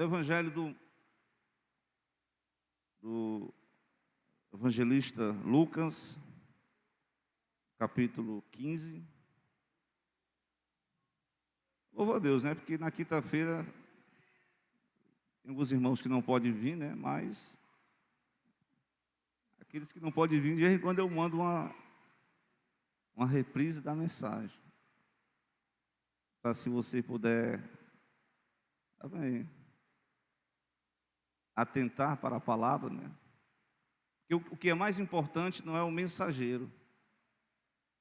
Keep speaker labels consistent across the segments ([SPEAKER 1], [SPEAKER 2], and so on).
[SPEAKER 1] do Evangelho do evangelista Lucas, capítulo 15. Louvo a Deus, né? Porque na quinta-feira tem alguns irmãos que não podem vir, né? Mas aqueles que não podem vir, de vez em quando eu mando uma reprise da mensagem. Para se você puder também atentar para a palavra, né? Porque o que é mais importante não é o mensageiro,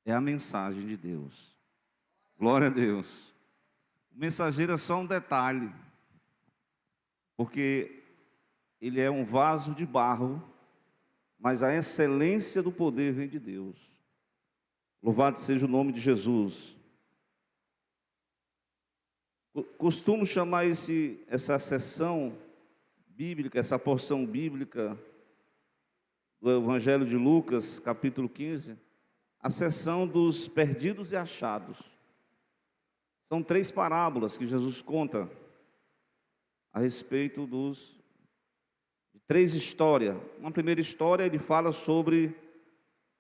[SPEAKER 1] é a mensagem de Deus. Glória a Deus. O mensageiro é só um detalhe, porque ele é um vaso de barro, mas a excelência do poder vem de Deus. Louvado seja o nome de Jesus. Costumo chamar essa sessão bíblica, essa porção bíblica do Evangelho de Lucas, capítulo 15, a sessão dos perdidos e achados. São 3 parábolas que Jesus conta a respeito de 3 histórias. Uma primeira história, ele fala sobre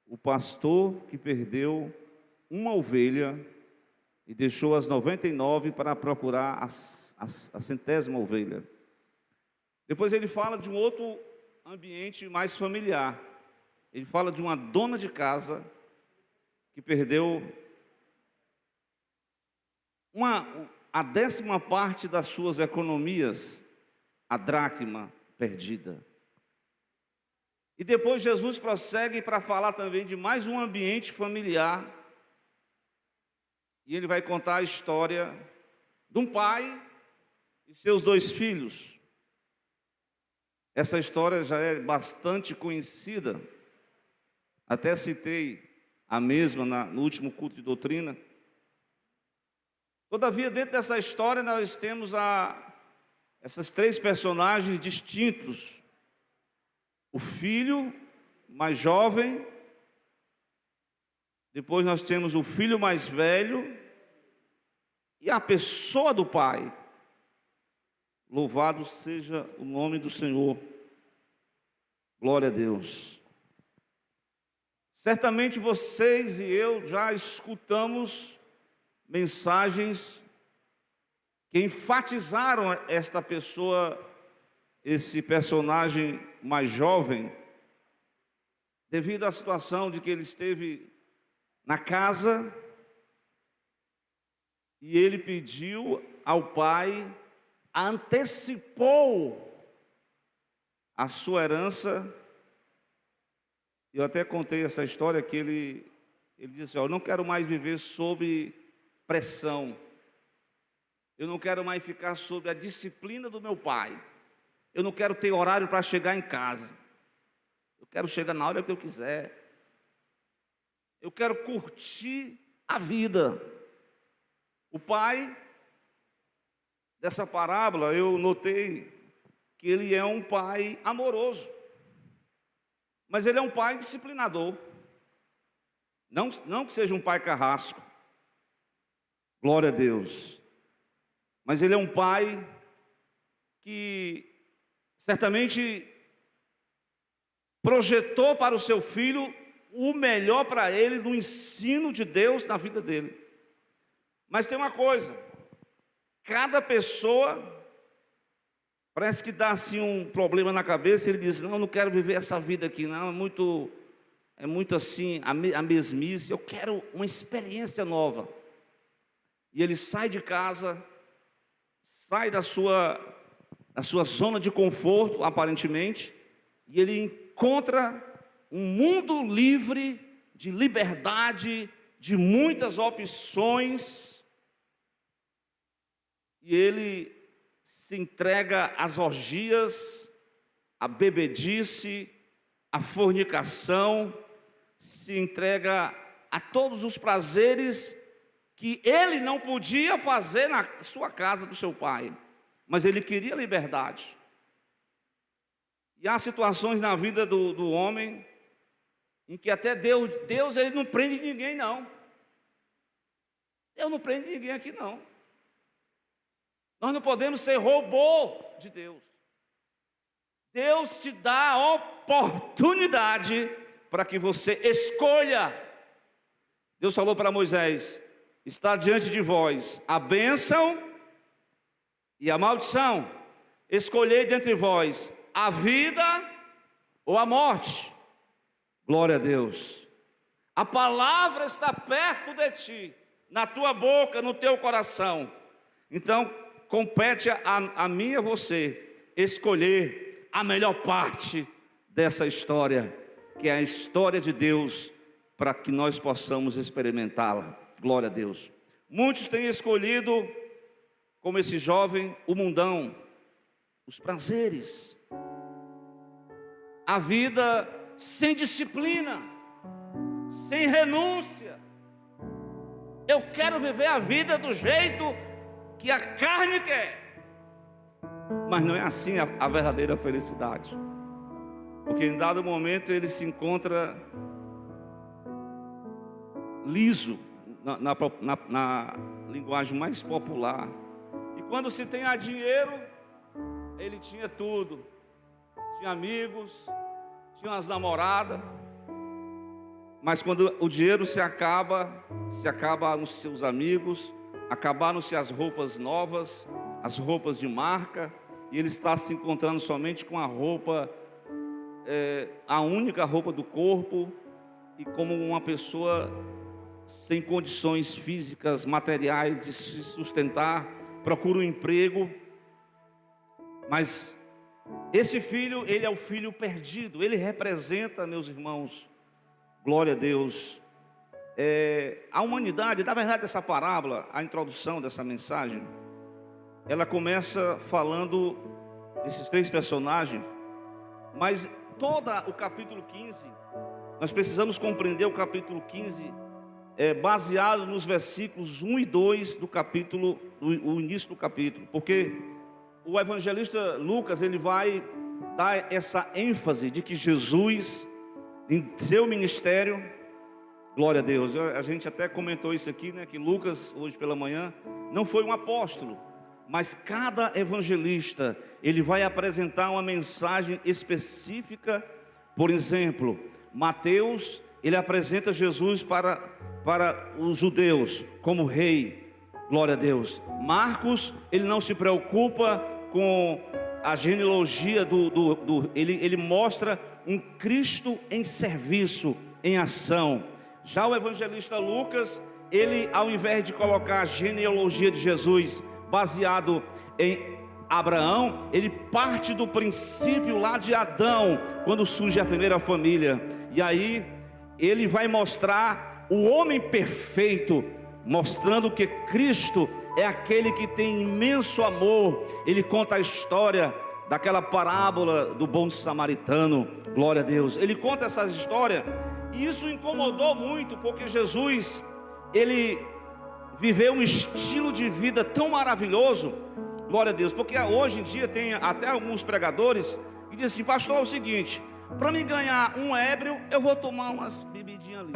[SPEAKER 1] o pastor que perdeu uma ovelha e deixou as 99 para procurar a 100ª ovelha. Depois ele fala de um outro ambiente mais familiar. Ele fala de uma dona de casa que perdeu a 10ª parte das suas economias, a dracma perdida. E depois Jesus prossegue para falar também de mais um ambiente familiar. E ele vai contar a história de um pai e seus 2 filhos. Essa história já é bastante conhecida. Até citei a mesma no último culto de doutrina. Todavia, dentro dessa história, nós temos essas 3 personagens distintos. O filho mais jovem, depois nós temos o filho mais velho e a pessoa do pai. Louvado seja o nome do Senhor. Glória a Deus. Certamente vocês e eu já escutamos mensagens que enfatizaram esta pessoa, esse personagem mais jovem, devido à situação de que ele esteve na casa e ele pediu ao pai, antecipou a sua herança. Eu até contei essa história que ele disse: eu não quero mais viver sob pressão, eu não quero mais ficar sob a disciplina do meu pai, eu não quero ter horário para chegar em casa, eu quero chegar na hora que eu quiser, eu quero curtir a vida. O pai dessa parábola, eu notei que ele é um pai amoroso, mas ele é um pai disciplinador. Não que seja um pai carrasco, glória a Deus, mas ele é um pai que certamente projetou para o seu filho o melhor para ele no ensino de Deus na vida dele. Mas tem uma coisa, cada pessoa parece que dá assim um problema na cabeça, ele diz: não quero viver essa vida aqui, não, é muito assim, a mesmice, eu quero uma experiência nova. E ele sai de casa, sai da sua zona de conforto, aparentemente, e ele encontra um mundo livre, de liberdade, de muitas opções, e ele se entrega às orgias, à bebedice, à fornicação, se entrega a todos os prazeres que ele não podia fazer na sua casa do seu pai, mas ele queria liberdade. E há situações na vida do homem em que até Deus ele não prende ninguém, não. Deus não prende ninguém aqui, não. Nós não podemos ser robô de Deus. Deus te dá a oportunidade para que você escolha. Deus falou para Moisés: está diante de vós a bênção e a maldição. Escolhei dentre vós a vida ou a morte. Glória a Deus. A palavra está perto de ti, na tua boca, no teu coração. Então, compete a mim e a você escolher a melhor parte dessa história, que é a história de Deus, para que nós possamos experimentá-la. Glória a Deus. Muitos têm escolhido, como esse jovem, o mundão, os prazeres, a vida sem disciplina, sem renúncia. Eu quero viver a vida do jeito que a carne quer, mas não é assim a verdadeira felicidade, porque em dado momento ele se encontra liso, na linguagem mais popular, e quando se tem dinheiro, ele tinha tudo, tinha amigos, tinha umas namoradas, mas quando o dinheiro se acaba nos seus amigos, acabaram-se as roupas novas, as roupas de marca, e ele está se encontrando somente com a roupa, a única roupa do corpo, e como uma pessoa sem condições físicas, materiais de se sustentar, procura um emprego. Mas esse filho, ele é o filho perdido. Ele representa, meus irmãos, glória a Deus, a humanidade. Na verdade, essa parábola, a introdução dessa mensagem, ela começa falando desses três personagens, mas todo o capítulo 15, nós precisamos compreender o capítulo 15, baseado nos versículos 1 e 2 do capítulo, o início do capítulo, porque o evangelista Lucas, ele vai dar essa ênfase de que Jesus, em seu ministério, glória a Deus, a gente até comentou isso aqui, né, que Lucas, hoje pela manhã, não foi um apóstolo, mas cada evangelista, ele vai apresentar uma mensagem específica. Por exemplo, Mateus, ele apresenta Jesus para os judeus como rei, glória a Deus. Marcos, ele não se preocupa com a genealogia ele mostra um Cristo em serviço, em ação. Já o evangelista Lucas, ele, ao invés de colocar a genealogia de Jesus baseado em Abraão, ele parte do princípio lá de Adão, quando surge a primeira família, e aí ele vai mostrar o homem perfeito, mostrando que Cristo é aquele que tem imenso amor. Ele conta a história daquela parábola do bom samaritano, glória a Deus. Ele conta essas histórias, e isso incomodou muito, porque Jesus, ele viveu um estilo de vida tão maravilhoso, glória a Deus, porque hoje em dia tem até alguns pregadores que dizem assim: pastor, é o seguinte, para me ganhar um ébrio, eu vou tomar umas bebidinhas ali,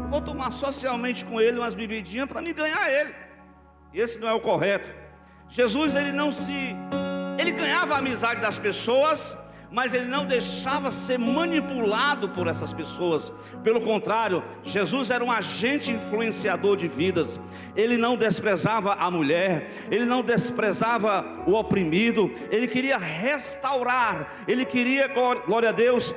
[SPEAKER 1] eu vou tomar socialmente com ele umas bebidinhas para me ganhar ele. Esse não é o correto. Jesus, ele ganhava a amizade das pessoas, mas ele não deixava ser manipulado por essas pessoas. Pelo contrário, Jesus era um agente influenciador de vidas. Ele não desprezava a mulher, ele não desprezava o oprimido, ele queria restaurar, ele queria, glória a Deus,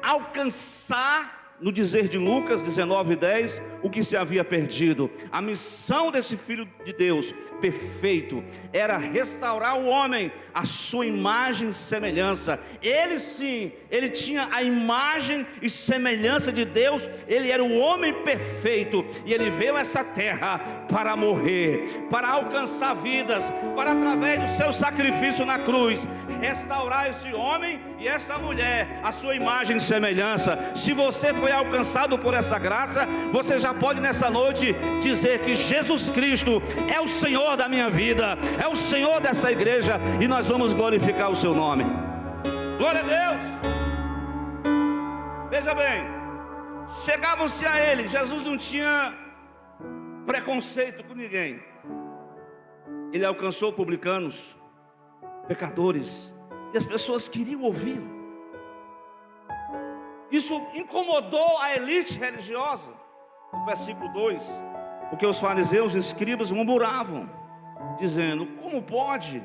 [SPEAKER 1] alcançar, no dizer de Lucas 19:10, o que se havia perdido. A missão desse Filho de Deus perfeito era restaurar o homem à sua imagem e semelhança. Ele sim, ele tinha a imagem e semelhança de Deus. Ele era o homem perfeito, e ele veio a essa terra para morrer, para alcançar vidas, para, através do seu sacrifício na cruz, restaurar este homem e essa mulher à sua imagem e semelhança. Se você foi alcançado por essa graça, você já pode nessa noite dizer que Jesus Cristo é o Senhor da minha vida, é o Senhor dessa igreja, e nós vamos glorificar o seu nome. Glória a Deus. Veja bem, chegavam-se a ele. Jesus não tinha preconceito com ninguém. Ele alcançou publicanos, pecadores, e as pessoas queriam ouvi-lo. Isso incomodou a elite religiosa. No versículo 2, porque os fariseus e escribas murmuravam, dizendo: como pode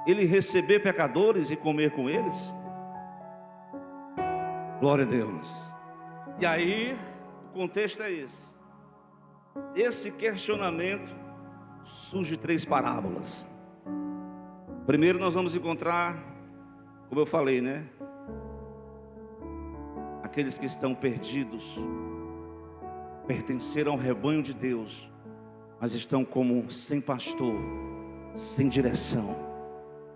[SPEAKER 1] ele receber pecadores e comer com eles? Glória a Deus. E aí, o contexto é esse. Desse questionamento surge 3 parábolas. Primeiro nós vamos encontrar, como eu falei, né? Aqueles que estão perdidos, pertenceram ao rebanho de Deus, mas estão como sem pastor, sem direção.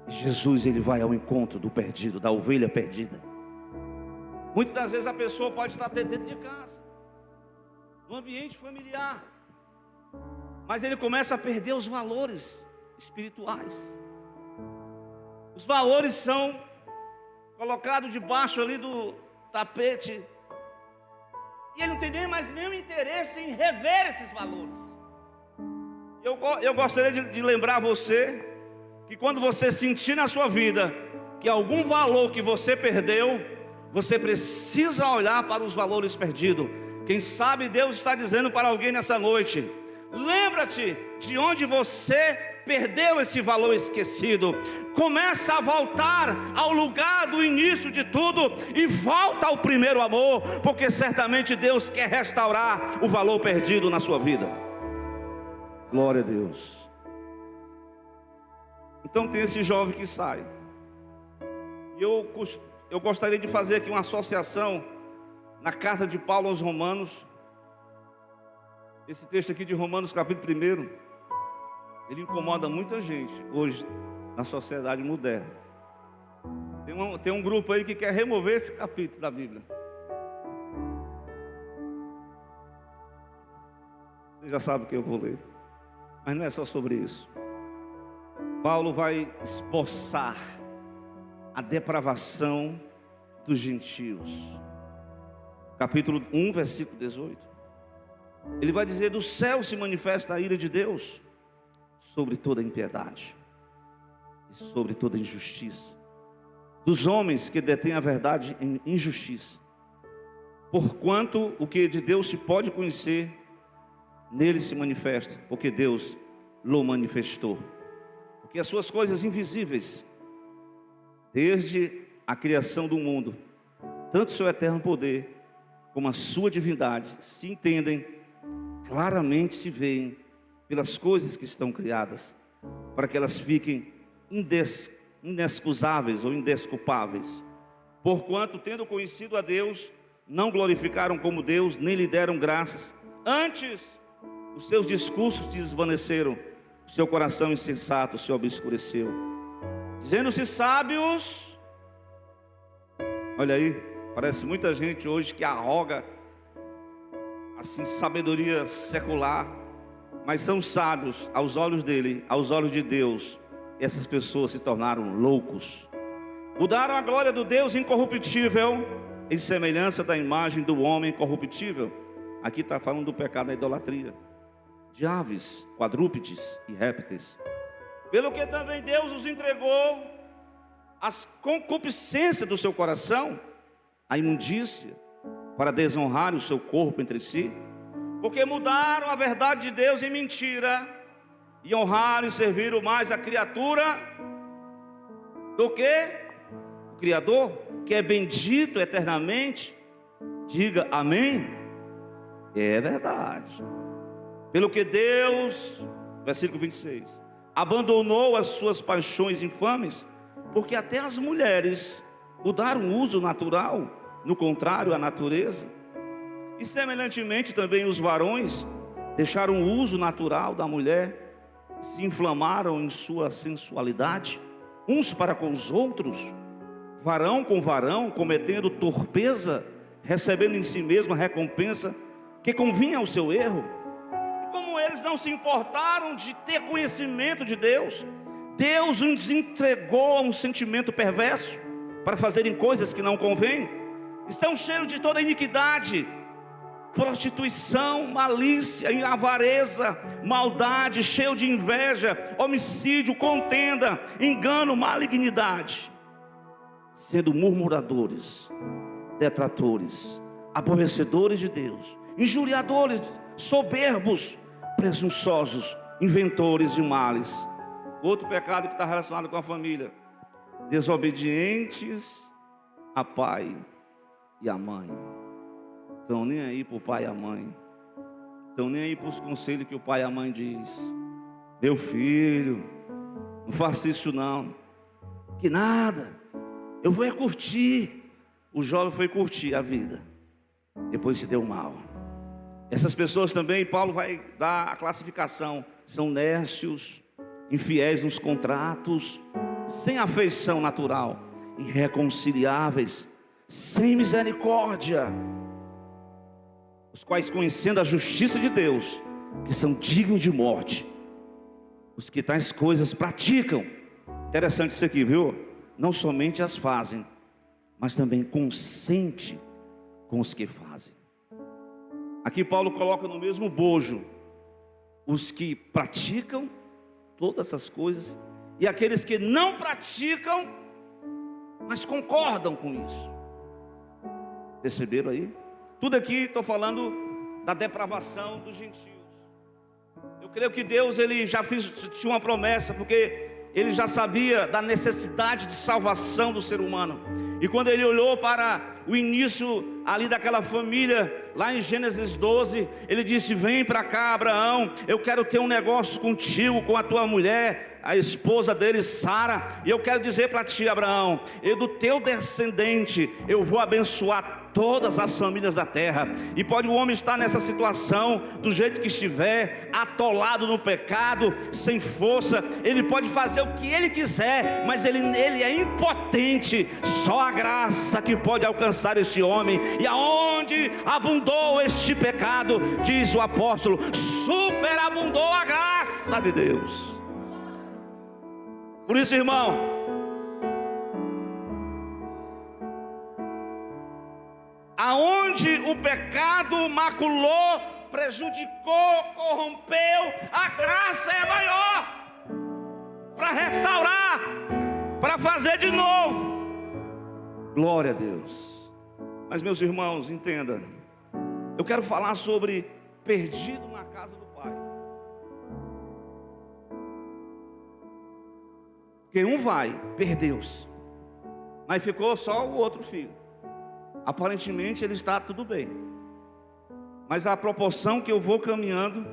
[SPEAKER 1] E Jesus, ele vai ao encontro do perdido, da ovelha perdida. Muitas das vezes a pessoa pode estar dentro de casa, no ambiente familiar, mas ele começa a perder os valores espirituais. Os valores são colocados debaixo ali do tapete, e ele não tem nem mais nenhum interesse em rever esses valores. Eu gostaria de lembrar você que quando você sentir na sua vida que algum valor que você perdeu, você precisa olhar para os valores perdidos. Quem sabe Deus está dizendo para alguém nessa noite: lembra-te de onde você perdeu esse valor esquecido. Começa a voltar ao lugar do início de tudo e volta ao primeiro amor, porque certamente Deus quer restaurar o valor perdido na sua vida. Glória a Deus. Então tem esse jovem que sai, e eu gostaria de fazer aqui uma associação na carta de Paulo aos Romanos. Esse texto aqui de Romanos capítulo 1, ele incomoda muita gente hoje na sociedade moderna. Tem um grupo aí que quer remover esse capítulo da Bíblia. Você já sabe o que eu vou ler, mas não é só sobre isso. Paulo vai esboçar a depravação dos gentios. Capítulo 1, versículo 18. Ele vai dizer: do céu se manifesta a ira de Deus sobre toda impiedade e sobre toda injustiça dos homens que detêm a verdade em injustiça. Porquanto o que de Deus se pode conhecer, nele se manifesta, porque Deus lo manifestou. Porque as suas coisas invisíveis, desde a criação do mundo, tanto seu eterno poder como a sua divindade, se entendem, claramente se veem pelas coisas que estão criadas, para que elas fiquem inexcusáveis ou indesculpáveis. Porquanto, tendo conhecido a Deus, não glorificaram como Deus, nem lhe deram graças. Antes, os seus discursos se desvaneceram, o seu coração insensato se obscureceu. Dizendo-se sábios, olha aí, parece muita gente hoje que arroga assim sabedoria secular, mas são sábios aos olhos dele, aos olhos de Deus. Essas pessoas se tornaram loucos. Mudaram a glória do Deus incorruptível em semelhança da imagem do homem corruptível. Aqui está falando do pecado da idolatria, de aves, quadrúpedes e répteis. Pelo que também Deus os entregou às concupiscências do seu coração, a imundícia, para desonrar o seu corpo entre si, porque mudaram a verdade de Deus em mentira, e honraram e serviram mais a criatura do que o Criador, que é bendito eternamente. Diga amém. É verdade. Pelo que Deus, versículo 26, abandonou as suas paixões infames, porque até as mulheres mudaram o uso natural, no contrário à natureza. E semelhantemente também os varões deixaram o uso natural da mulher, se inflamaram em sua sensualidade, uns para com os outros, varão com varão, cometendo torpeza, recebendo em si mesmo a recompensa que convinha ao seu erro. E como eles não se importaram de ter conhecimento de Deus, Deus os entregou a um sentimento perverso, para fazerem coisas que não convêm. Estão cheios de toda iniquidade, prostituição, malícia, avareza, maldade, cheio de inveja, homicídio, contenda, engano, malignidade, sendo murmuradores, detratores, aborrecedores de Deus, injuriadores, soberbos, presunçosos, inventores de males. Outro pecado que está relacionado com a família: desobedientes a pai e a mãe. Estão nem aí para o pai e a mãe, estão nem aí para os conselhos que o pai e a mãe diz. Meu filho, não faça isso não, que nada, eu vou curtir. O jovem foi curtir a vida, depois se deu mal. Essas pessoas também, Paulo vai dar a classificação: são nércios, infiéis nos contratos, sem afeição natural, irreconciliáveis, sem misericórdia, os quais, conhecendo a justiça de Deus, que são dignos de morte, os que tais coisas praticam. Interessante isso aqui, viu? Não somente as fazem, mas também consente com os que fazem. Aqui Paulo coloca no mesmo bojo os que praticam todas essas coisas e aqueles que não praticam, mas concordam com isso. Perceberam aí? Tudo aqui estou falando da depravação dos gentios. Eu creio que Deus, ele já tinha uma promessa, porque ele já sabia da necessidade de salvação do ser humano. E quando ele olhou para o início ali daquela família, lá em Gênesis 12, ele disse: vem para cá, Abraão, eu quero ter um negócio contigo, com a tua mulher, a esposa dele, Sara. E eu quero dizer para ti, Abraão, e do teu descendente eu vou abençoar todas as famílias da terra. E pode o homem estar nessa situação, do jeito que estiver, atolado no pecado, sem força, ele pode fazer o que ele quiser, mas ele é impotente. Só a graça que pode alcançar este homem. E aonde abundou este pecado, diz o apóstolo, superabundou a graça de Deus. Por isso, irmão, aonde o pecado maculou, prejudicou, corrompeu, a graça é maior para restaurar, para fazer de novo. Glória a Deus. Mas, meus irmãos, entenda, eu quero falar sobre perdido na casa do Pai. Porque um vai, perdeu-se, mas ficou só o outro filho. Aparentemente ele está tudo bem, mas a proporção que eu vou caminhando,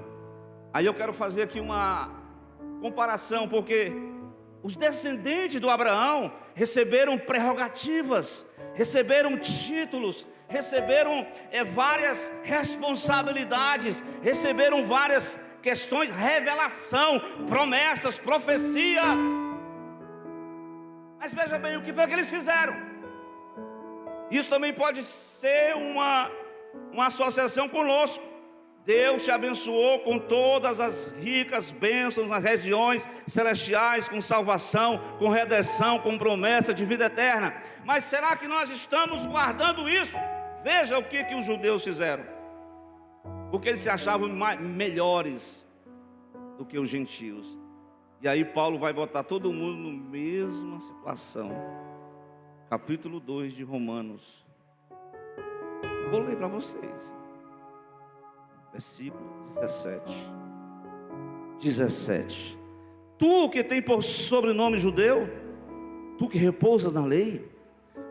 [SPEAKER 1] aí eu quero fazer aqui uma comparação, porque os descendentes do Abraão receberam prerrogativas, receberam títulos, receberam várias responsabilidades, receberam várias questões, revelação, promessas, profecias. Mas veja bem, o que foi que eles fizeram? Isso também pode ser uma associação conosco. Deus te abençoou com todas as ricas bênçãos nas regiões celestiais, com salvação, com redenção, com promessa de vida eterna. Mas será que nós estamos guardando isso? Veja o que os judeus fizeram. Porque eles se achavam melhores do que os gentios. E aí Paulo vai botar todo mundo na mesma situação. Capítulo 2 de Romanos. Vou ler para vocês. Versículo 17. Tu que tem por sobrenome judeu, tu que repousas na lei,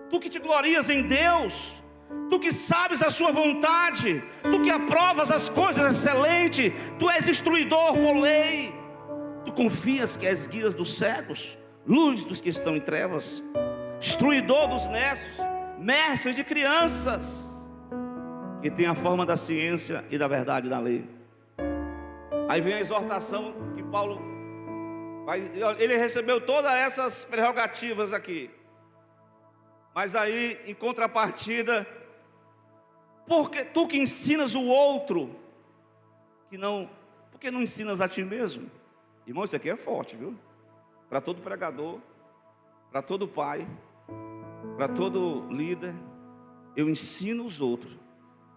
[SPEAKER 1] tu que te glorias em Deus, tu que sabes a sua vontade, tu que aprovas as coisas excelentes, tu és instruidor por lei, tu confias que és guia dos cegos, luz dos que estão em trevas, instruidor dos nécios, mestre de crianças, que tem a forma da ciência e da verdade da lei. Aí vem a exortação que Paulo ele recebeu todas essas prerrogativas aqui, mas aí em contrapartida, porque tu que ensinas o outro, por que não ensinas a ti mesmo? Irmão, isso aqui é forte, viu? Para todo pregador, para todo pai, para todo líder. Eu ensino os outros,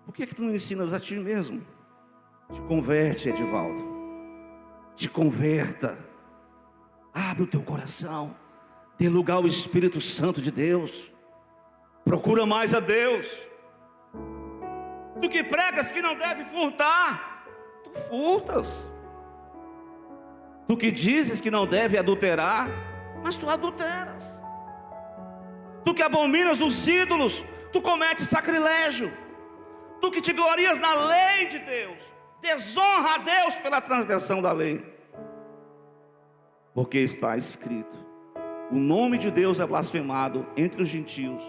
[SPEAKER 1] Por que tu não ensinas a ti mesmo? Te converte, Edivaldo. Te converta. Abre o teu coração. Dê lugar ao Espírito Santo de Deus. Procura mais a Deus. Tu que pregas que não deve furtar, tu furtas. Tu que dizes que não deve adulterar, mas tu adulteras. Tu que abominas os ídolos, tu cometes sacrilégio. Tu que te glorias na lei de Deus, desonra a Deus pela transgressão da lei. Porque está escrito: o nome de Deus é blasfemado entre os gentios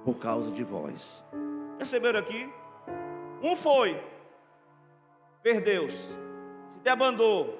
[SPEAKER 1] por causa de vós. Perceberam aqui? Um foi, perdeu-se, se debandou,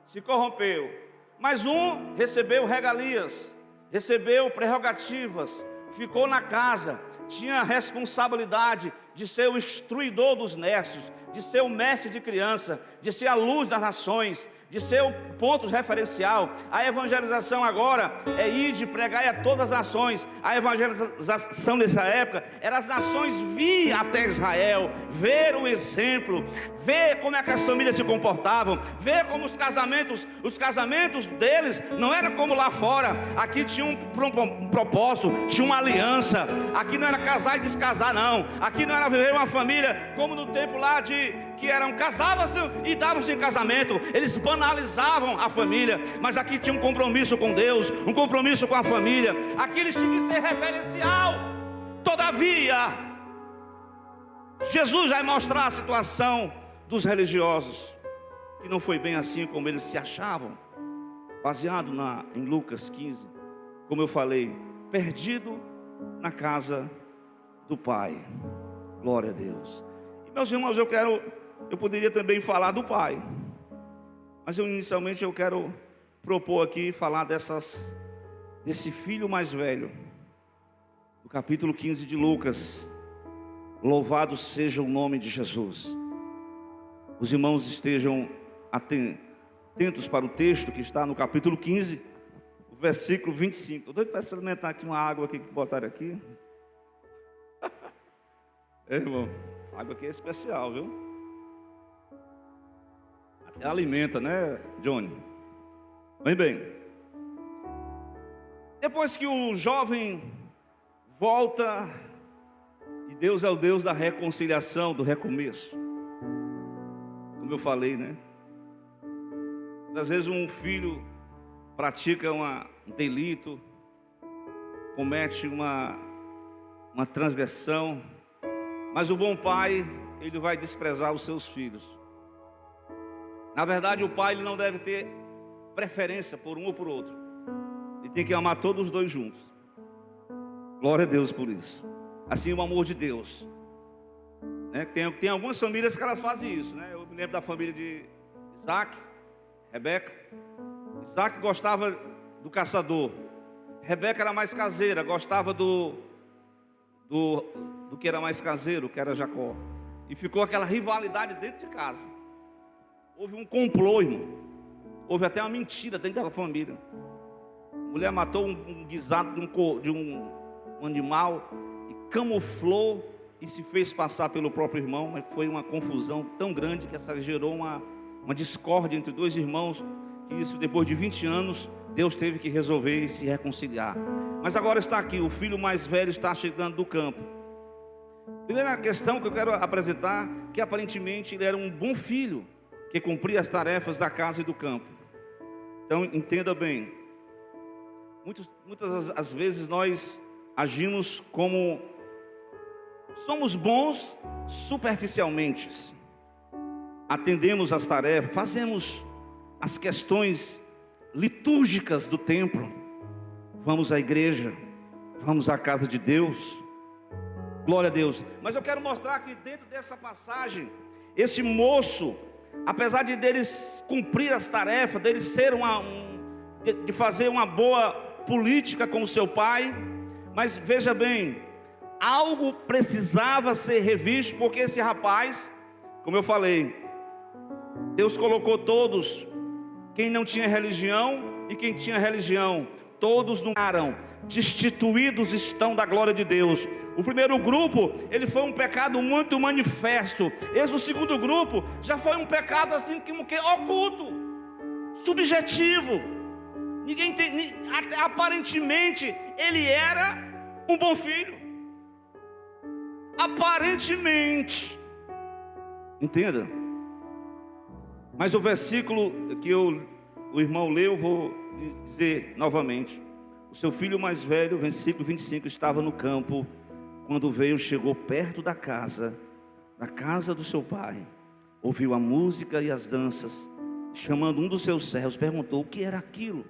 [SPEAKER 1] se corrompeu. Mas um recebeu regalias, recebeu prerrogativas, ficou na casa, tinha a responsabilidade de ser o instruidor dos nécios, de ser o mestre de criança, de ser a luz das nações, de ser o ponto referencial. A evangelização agora é ir de pregar a todas as nações. A evangelização nessa época era as nações vir até Israel, ver o exemplo, ver como é que as famílias se comportavam, ver como os casamentos deles não eram como lá fora. Aqui tinha um propósito, tinha uma aliança. Aqui não era casar e descasar, não. Aqui não era viver uma família como no tempo lá que eram casavam-se e davam-se em casamento. Eles banalizavam a família, mas aqui tinha um compromisso com Deus, um compromisso com a família. Aqui eles tinham que ser referencial. Todavia, Jesus vai mostrar a situação dos religiosos, que não foi bem assim como eles se achavam, baseado em Lucas 15, como eu falei, perdido na casa do Pai. Glória a Deus. E meus irmãos, eu poderia também falar do Pai, mas inicialmente eu quero propor aqui falar desse filho mais velho, do capítulo 15 de Lucas. Louvado seja o nome de Jesus. Os irmãos estejam atentos para o texto que está no capítulo 15, o versículo 25. Estou doido para experimentar aqui uma água aqui que botaram aqui. Irmão, a água aqui é especial, viu? Até alimenta, né, Johnny? Bem. Depois que o jovem volta, e Deus é o Deus da reconciliação, do recomeço. Como eu falei, né? Às vezes um filho pratica um delito, comete uma transgressão, mas o bom pai, ele vai desprezar os seus filhos. Na verdade, o pai, ele não deve ter preferência por um ou por outro. Ele tem que amar todos os dois juntos. Glória a Deus por isso. Assim o amor de Deus, né? Tem algumas famílias que elas fazem isso, né? Eu me lembro da família de Isaac, Rebeca. Isaac gostava do caçador, Rebeca era mais caseira, gostava do que era mais caseiro, que era Jacó. E ficou aquela rivalidade dentro de casa. Houve um complô, irmão. Houve até uma mentira dentro da família. A mulher matou um guisado de um animal e camuflou e se fez passar pelo próprio irmão. Mas foi uma confusão tão grande que essa gerou uma discórdia entre dois irmãos, que isso, depois de 20 anos, Deus teve que resolver e se reconciliar. Mas agora está aqui, o filho mais velho está chegando do campo. Primeira questão que eu quero apresentar, que aparentemente ele era um bom filho, que cumpria as tarefas da casa e do campo. Então entenda bem, muitas as vezes nós agimos como somos bons superficialmente, atendemos as tarefas, fazemos as questões litúrgicas do templo, vamos à igreja, vamos à casa de Deus, glória a Deus. Mas eu quero mostrar que dentro dessa passagem, esse moço, apesar de deles cumprir as tarefas, dele ser de fazer uma boa política com o seu pai, mas veja bem, algo precisava ser revisto, porque esse rapaz, como eu falei, Deus colocou todos, quem não tinha religião e quem tinha religião, todos não eram, destituídos estão da glória de Deus. O primeiro grupo, ele foi um pecado muito manifesto. Esse, o segundo grupo, já foi um pecado assim como que oculto, subjetivo. Ninguém tem, aparentemente ele era um bom filho. Aparentemente. Entenda? Mas o versículo que o irmão leu, eu vou dizer novamente. O seu filho mais velho, versículo 25, estava no campo. Quando veio, chegou perto da casa do seu pai. Ouviu a música e as danças. Chamando um dos seus servos, perguntou o que era aquilo.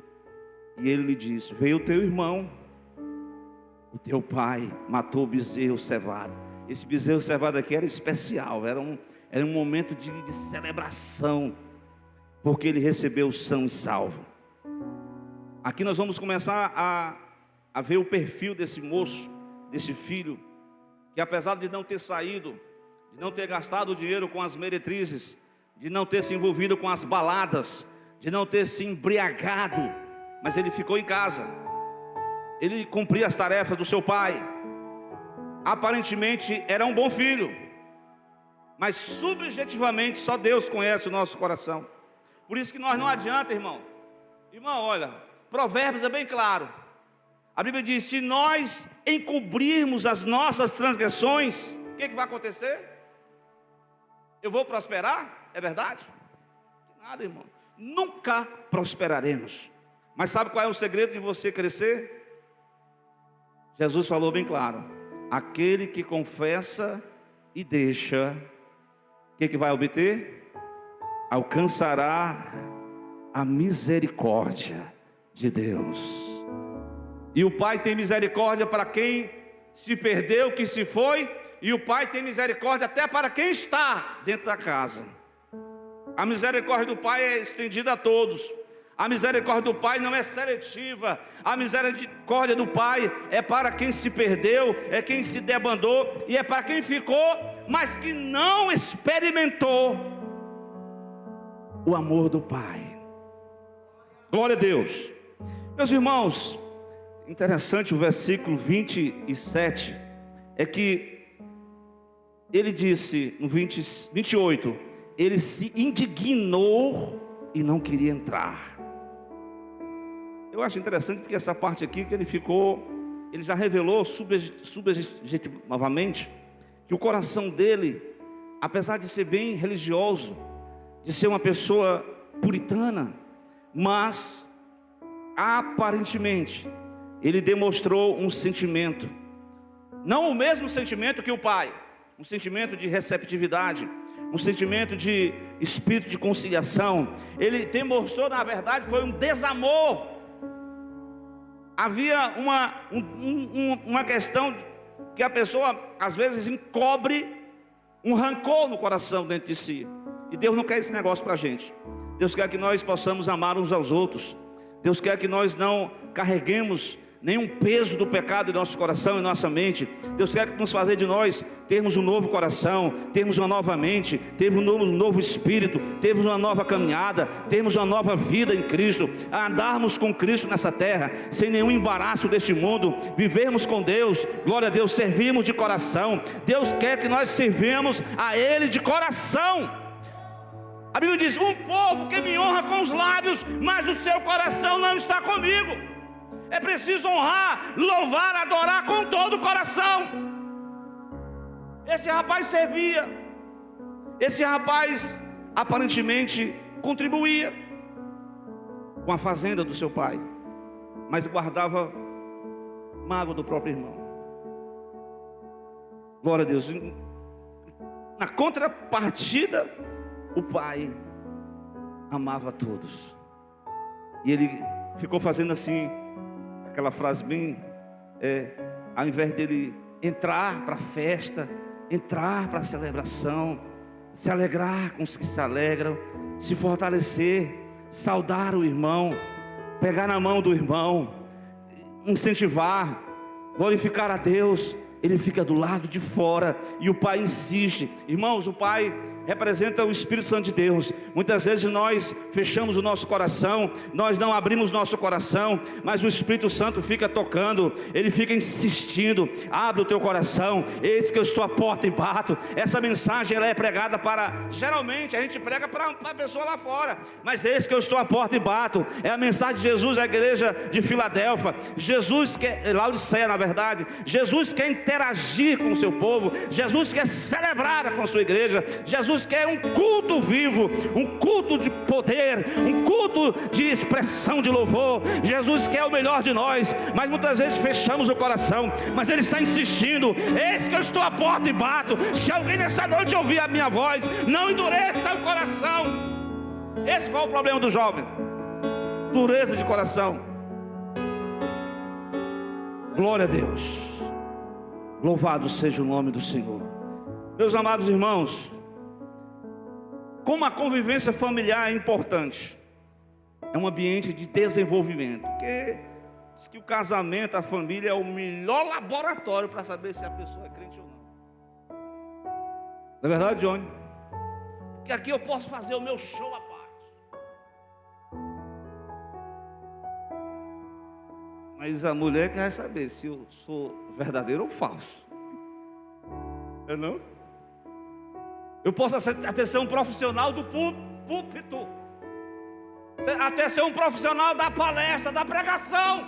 [SPEAKER 1] E ele lhe disse: veio teu irmão, o teu pai matou o bezerro cevado. Esse bezerro cevado aqui era especial, era um momento de celebração, porque ele recebeu são e salvo. Aqui nós vamos começar a ver o perfil desse moço, desse filho, que apesar de não ter saído, de não ter gastado dinheiro com as meretrizes, de não ter se envolvido com as baladas, de não ter se embriagado, mas ele ficou em casa. Ele cumpria as tarefas do seu pai. Aparentemente era um bom filho, mas subjetivamente só Deus conhece o nosso coração. Por isso que nós não adianta, irmão. Irmão, olha, Provérbios é bem claro. A Bíblia diz: se nós encobrirmos as nossas transgressões, o que vai acontecer? Eu vou prosperar? É verdade? Nada, irmão. Nunca prosperaremos. Mas sabe qual é o segredo de você crescer? Jesus falou bem claro: aquele que confessa e deixa, o que vai obter? Alcançará a misericórdia de Deus. E o Pai tem misericórdia para quem se perdeu, que se foi. E o Pai tem misericórdia até para quem está dentro da casa. A misericórdia do Pai é estendida a todos. A misericórdia do Pai não é seletiva. A misericórdia do Pai é para quem se perdeu, é quem se debandou, e é para quem ficou, mas que não experimentou o amor do Pai. Glória a Deus. Meus irmãos, interessante o versículo 27, é que ele disse no 28, ele se indignou e não queria entrar. Eu acho interessante porque essa parte aqui que ele já revelou subjetivamente que o coração dele, apesar de ser bem religioso, de ser uma pessoa puritana, mas aparentemente ele demonstrou um sentimento, não o mesmo sentimento que o pai, um sentimento de receptividade, um sentimento de espírito de conciliação. Ele demonstrou, na verdade, foi um desamor. Havia uma questão que a pessoa às vezes encobre um rancor no coração dentro de si. E Deus não quer esse negócio para a gente. Deus quer que nós possamos amar uns aos outros. Deus quer que nós não carreguemos nenhum peso do pecado em nosso coração e nossa mente. Deus quer nos fazer de nós termos um novo coração, termos uma nova mente, termos um novo espírito, termos uma nova caminhada, termos uma nova vida em Cristo, andarmos com Cristo nessa terra, sem nenhum embaraço deste mundo, vivermos com Deus, glória a Deus, servirmos de coração. Deus quer que nós servemos a Ele de coração. A Bíblia diz: um povo que me honra com os lábios, mas o seu coração não está comigo. É preciso honrar, louvar, adorar com todo o coração. Esse rapaz servia. Esse rapaz aparentemente contribuía com a fazenda do seu pai, mas guardava mágoa do próprio irmão. Glória a Deus. Na contrapartida, o pai amava a todos. E ele ficou fazendo assim, aquela frase bem, ao invés dele entrar para a festa, entrar para a celebração, se alegrar com os que se alegram, se fortalecer, saudar o irmão, pegar na mão do irmão, incentivar, glorificar a Deus, ele fica do lado de fora. E o pai insiste. Irmãos, o pai representa o Espírito Santo de Deus. Muitas vezes nós fechamos o nosso coração, nós não abrimos nosso coração, mas o Espírito Santo fica tocando, ele fica insistindo: abre o teu coração, eis que eu estou à porta e bato. Essa mensagem ela é pregada para, geralmente a gente prega para a pessoa lá fora, mas eis que eu estou à porta e bato, é a mensagem de Jesus à igreja de Filadélfia. Jesus quer, Laodiceia na verdade, Jesus quer interagir com o seu povo, Jesus quer celebrar com a sua igreja, Jesus quer um culto vivo, um culto de poder, um culto de expressão de louvor. Jesus quer o melhor de nós, mas muitas vezes fechamos o coração. Mas Ele está insistindo: eis que eu estou à porta e bato. Se alguém nessa noite ouvir a minha voz, não endureça o coração. Esse foi o problema do jovem: dureza de coração. Glória a Deus, louvado seja o nome do Senhor. Meus amados irmãos, como a convivência familiar é importante, é um ambiente de desenvolvimento, porque diz que o casamento, a família é o melhor laboratório para saber se a pessoa é crente ou não. Não é verdade, Johnny? Porque aqui eu posso fazer o meu show à parte, mas a mulher quer saber se eu sou verdadeiro ou falso. É não? Eu posso até ser um profissional do púlpito, até ser um profissional da palestra, da pregação,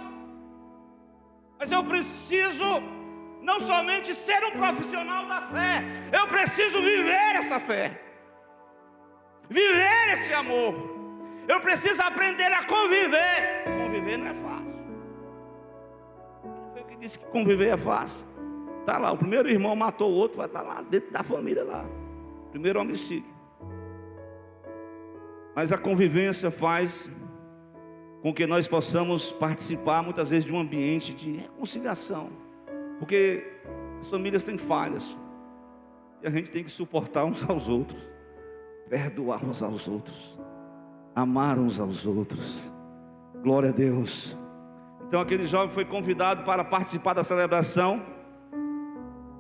[SPEAKER 1] mas eu preciso não somente ser um profissional da fé, eu preciso viver essa fé, viver esse amor. Eu preciso aprender a conviver. Conviver não é fácil. Quem foi que disse que conviver é fácil? Está lá, o primeiro irmão matou o outro, vai estar lá dentro da família lá. Primeiro homicídio. Mas a convivência faz com que nós possamos participar muitas vezes de um ambiente de reconciliação, porque as famílias têm falhas e a gente tem que suportar uns aos outros, perdoar uns aos outros, amar uns aos outros. Glória a Deus. Então aquele jovem foi convidado para participar da celebração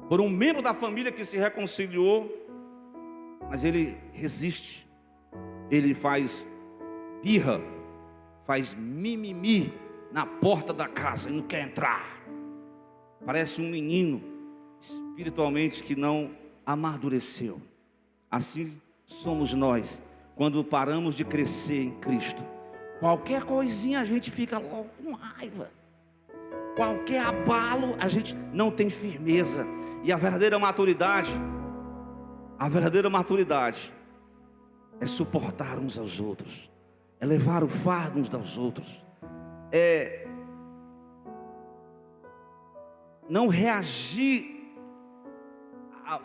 [SPEAKER 1] por um membro da família que se reconciliou, mas ele resiste, ele faz birra, faz mimimi na porta da casa e não quer entrar. Parece um menino espiritualmente que não amadureceu. Assim somos nós quando paramos de crescer em Cristo. Qualquer coisinha a gente fica logo com raiva, qualquer abalo a gente não tem firmeza. E a verdadeira maturidade é suportar uns aos outros, é levar o fardo uns aos outros, é não reagir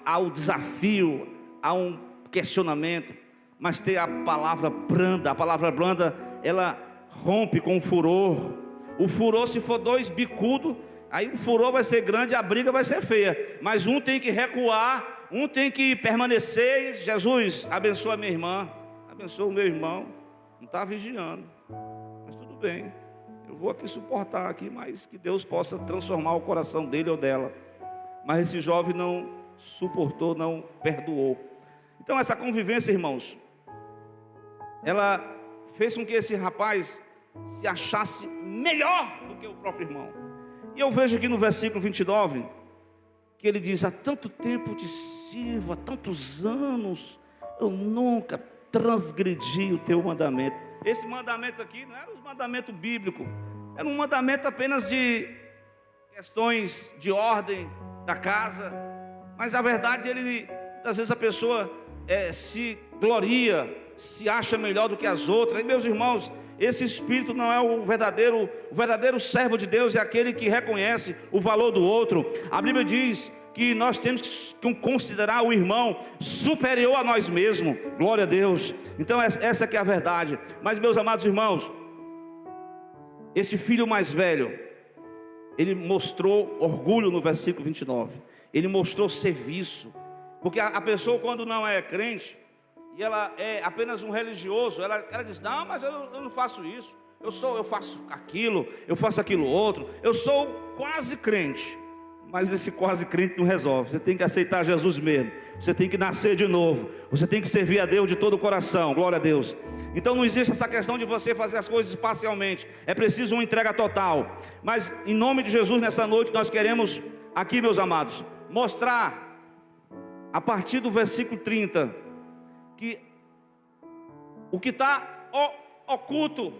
[SPEAKER 1] ao desafio, a um questionamento, mas ter a palavra branda. A palavra branda, ela rompe com o furor. O furor, se for dois bicudos, aí o furor vai ser grande, a briga vai ser feia, mas um tem que recuar, um tem que permanecer. Jesus, abençoa a minha irmã, abençoa o meu irmão, não está vigiando, mas tudo bem, eu vou aqui suportar aqui, mas que Deus possa transformar o coração dele ou dela. Mas esse jovem não suportou, não perdoou. Então essa convivência, irmãos, ela fez com que esse rapaz se achasse melhor do que o próprio irmão. E eu vejo aqui no versículo 29, que ele diz: há tanto tempo te sirvo, há tantos anos, eu nunca transgredi o teu mandamento. Esse mandamento aqui não era um mandamento bíblico, era um mandamento apenas de questões de ordem da casa. Mas a verdade, muitas vezes a pessoa se gloria, se acha melhor do que as outras. E meus irmãos, esse espírito não é o verdadeiro servo de Deus, é aquele que reconhece o valor do outro. A Bíblia diz que nós temos que considerar o irmão superior a nós mesmos. Glória a Deus. Então essa que é a verdade. Mas meus amados irmãos, esse filho mais velho, ele mostrou orgulho no versículo 29. Ele mostrou serviço. Porque a pessoa, quando não é crente e ela é apenas um religioso, ela diz: não, mas eu não faço isso, eu faço aquilo, eu faço aquilo outro, eu sou quase crente, Mas esse quase crente não resolve. Você tem que aceitar Jesus mesmo. Você tem que nascer de novo. Você tem que servir a Deus de todo o coração. Glória a Deus. Então não existe essa questão de você fazer as coisas parcialmente. É preciso uma entrega total. Mas em nome de Jesus, nessa noite, nós queremos aqui, meus amados, mostrar a partir do versículo 30 que o que está oculto,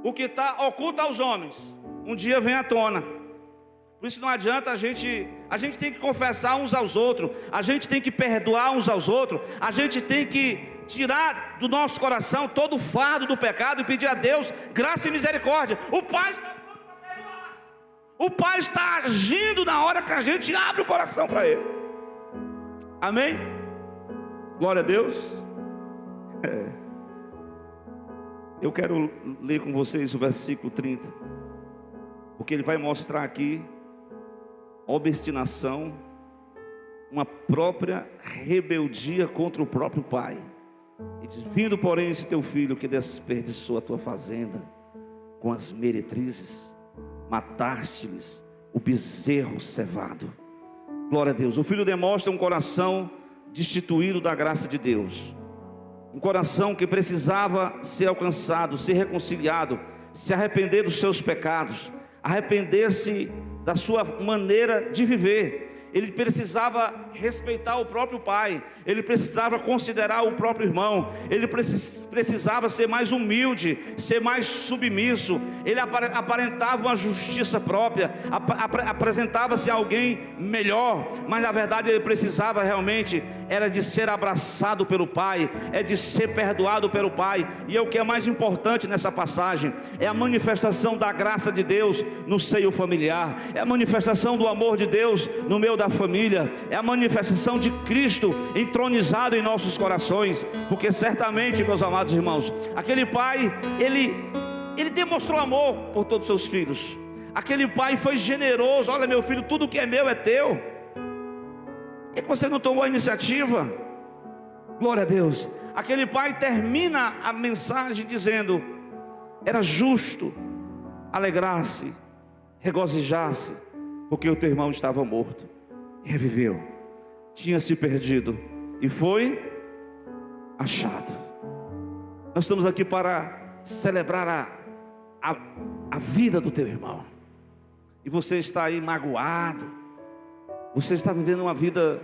[SPEAKER 1] o que está oculto aos homens, um dia vem à tona. Por isso não adianta a gente tem que confessar uns aos outros, a gente tem que perdoar uns aos outros, a gente tem que tirar do nosso coração todo o fardo do pecado e pedir a Deus graça e misericórdia. O Pai está pronto para perdoar. O Pai está agindo na hora que a gente abre o coração para Ele. Amém? Glória a Deus. Eu quero ler com vocês o versículo 30, porque ele vai mostrar aqui obstinação, uma própria rebeldia contra o próprio pai. E diz: vindo porém esse teu filho que desperdiçou a tua fazenda com as meretrizes, mataste-lhes o bezerro cevado. Glória a Deus. O filho demonstra um coração destituído da graça de Deus, um coração que precisava ser alcançado, ser reconciliado, se arrepender dos seus pecados, arrepender-se da sua maneira de viver. Ele precisava respeitar o próprio pai, ele precisava considerar o próprio irmão, ele precisava ser mais humilde, ser mais submisso. Ele aparentava uma justiça própria, apresentava-se alguém melhor, mas na verdade ele precisava realmente era de ser abraçado pelo pai, é de ser perdoado pelo pai. E é o que é mais importante nessa passagem, é a manifestação da graça de Deus no seio familiar, é a manifestação do amor de Deus no meio da família, é a manifestação de Cristo entronizado em nossos corações. Porque certamente, meus amados irmãos, aquele pai, ele demonstrou amor por todos os seus filhos. Aquele pai foi generoso. Olha, meu filho, tudo que é meu é teu. Por que você não tomou a iniciativa? Glória a Deus. Aquele pai termina a mensagem dizendo: era justo alegrar-se, regozijar-se, porque o teu irmão estava morto, reviveu, tinha se perdido e foi achado. Nós estamos aqui para celebrar a vida do teu irmão. E você está aí magoado, você está vivendo uma vida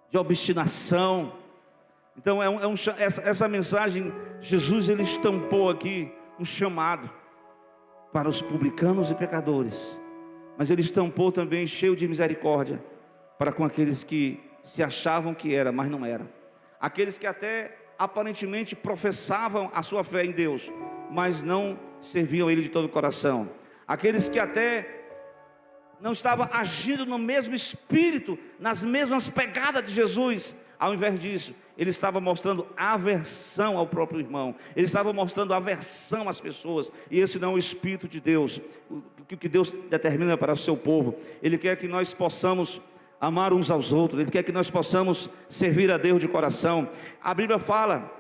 [SPEAKER 1] de obstinação. Então essa mensagem, Jesus ele estampou aqui um chamado para os publicanos e pecadores, mas ele estampou também cheio de misericórdia para com aqueles que se achavam que era, mas não era. Aqueles que até aparentemente professavam a sua fé em Deus, mas não serviam a Ele de todo o coração. Aqueles que até não estavam agindo no mesmo espírito, nas mesmas pegadas de Jesus. Ao invés disso, ele estava mostrando aversão ao próprio irmão, ele estava mostrando aversão às pessoas. E esse não é o Espírito de Deus, o que Deus determina para o seu povo. Ele quer que nós possamos amar uns aos outros, ele quer que nós possamos servir a Deus de coração. A Bíblia fala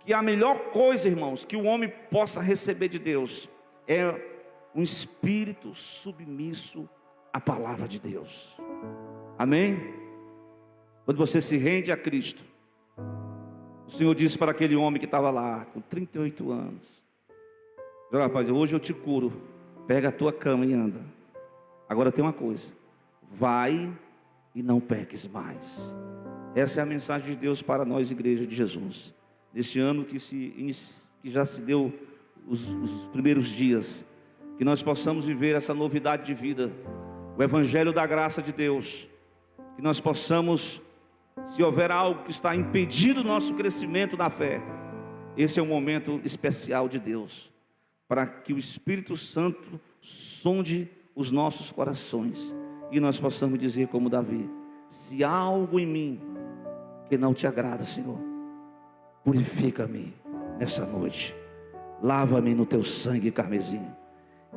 [SPEAKER 1] que a melhor coisa, irmãos, que o homem possa receber de Deus é um espírito submisso à palavra de Deus. Amém? Quando você se rende a Cristo, o Senhor disse para aquele homem que estava lá com 38 anos: rapaz, hoje eu te curo, pega a tua cama e anda. Agora tem uma coisa: vai e não peques mais. Essa é a mensagem de Deus para nós, igreja de Jesus, neste ano que já se deu os primeiros dias, que nós possamos viver essa novidade de vida, o evangelho da graça de Deus, que nós possamos, se houver algo que está impedindo o nosso crescimento na fé, esse é um momento especial de Deus, para que o Espírito Santo sonde os nossos corações, e nós possamos dizer como Davi: se há algo em mim que não te agrada, Senhor, purifica-me nessa noite, lava-me no teu sangue carmesim,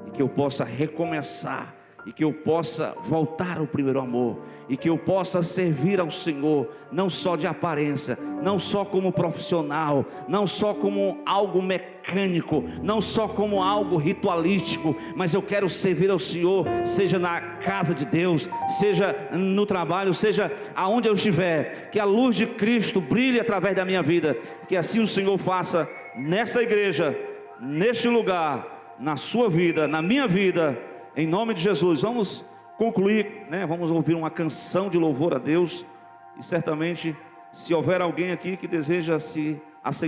[SPEAKER 1] e que eu possa recomeçar e que eu possa voltar ao primeiro amor, e que eu possa servir ao Senhor, não só de aparência, não só como profissional, não só como algo mecânico, não só como algo ritualístico, mas eu quero servir ao Senhor, seja na casa de Deus, seja no trabalho, seja aonde eu estiver, que a luz de Cristo brilhe através da minha vida, que assim o Senhor faça nessa igreja, neste lugar, na sua vida, na minha vida, em nome de Jesus. Vamos concluir, né? Vamos ouvir uma canção de louvor a Deus, e certamente, se houver alguém aqui que deseja se aceitar